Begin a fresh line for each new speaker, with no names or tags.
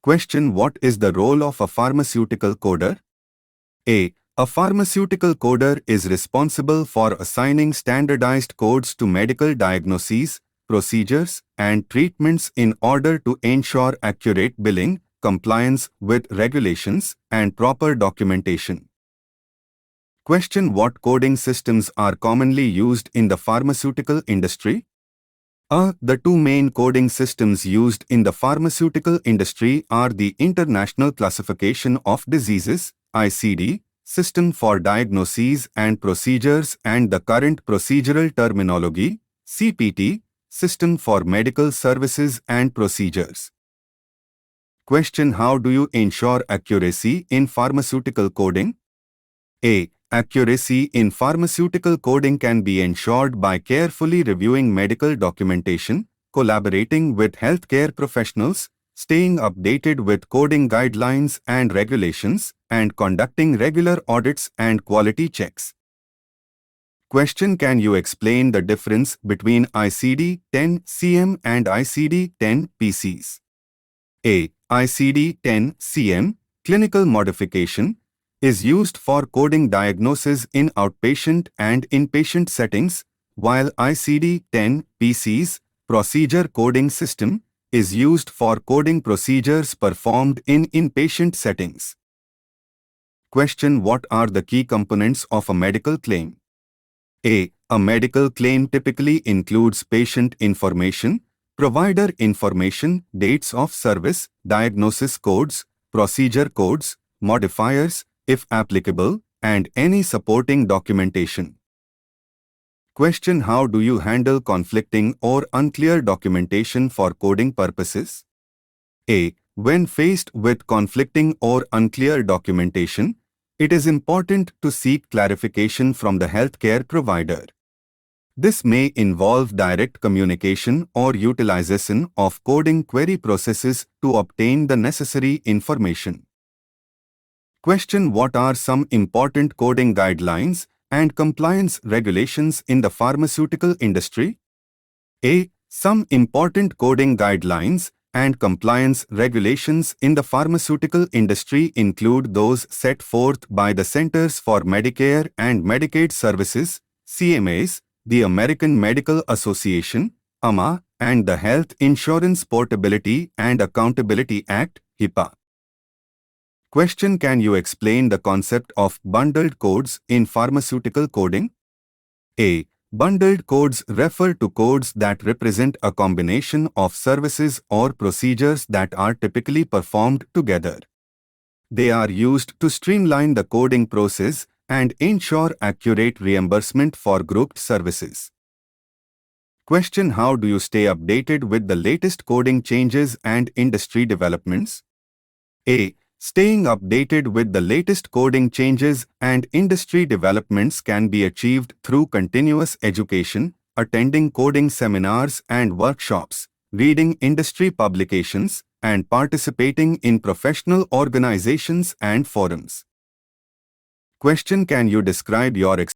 Question: what is the role of a pharmaceutical coder? A pharmaceutical coder is responsible for assigning standardized codes to medical diagnoses, procedures, and treatments in order to ensure accurate billing, compliance with regulations, and proper documentation. Question: what coding systems are commonly used in the pharmaceutical industry? The two main coding systems used in the pharmaceutical industry are the International Classification of Diseases (ICD) System for Diagnoses and Procedures and the Current Procedural Terminology (CPT) System for Medical Services and Procedures. Question: how do you ensure accuracy in pharmaceutical coding? Accuracy in pharmaceutical coding can be ensured by carefully reviewing medical documentation, collaborating with healthcare professionals, staying updated with coding guidelines and regulations, and conducting regular audits and quality checks. Question: can you explain the difference between ICD-10-CM and ICD-10-PCs? ICD-10-CM, clinical modification, is used for coding diagnoses in outpatient and inpatient settings, while ICD-10-PCs, procedure coding system, is used for coding procedures performed in inpatient settings. Question: what are the key components of a medical claim? A medical claim typically includes patient information, provider information, dates of service, diagnosis codes, procedure codes, modifiers, if applicable, and any supporting documentation. Question: how do you handle conflicting or unclear documentation for coding purposes? When faced with conflicting or unclear documentation, it is important to seek clarification from the healthcare provider. This may involve direct communication or utilization of coding query processes to obtain the necessary information. Question: what are some important coding guidelines and compliance regulations in the pharmaceutical industry? Some important coding guidelines and compliance regulations in the pharmaceutical industry include those set forth by the Centers for Medicare and Medicaid Services (CMS), the American Medical Association (AMA), and the Health Insurance Portability and Accountability Act (HIPAA). Question: can you explain the concept of bundled codes in pharmaceutical coding? Bundled codes refer to codes that represent a combination of services or procedures that are typically performed together. They are used to streamline the coding process and ensure accurate reimbursement for grouped services. Question: how do you stay updated with the latest coding changes and industry developments? Staying updated with the latest coding changes and industry developments can be achieved through continuous education, attending coding seminars and workshops, reading industry publications, and participating in professional organizations and forums. Question: can you describe your experience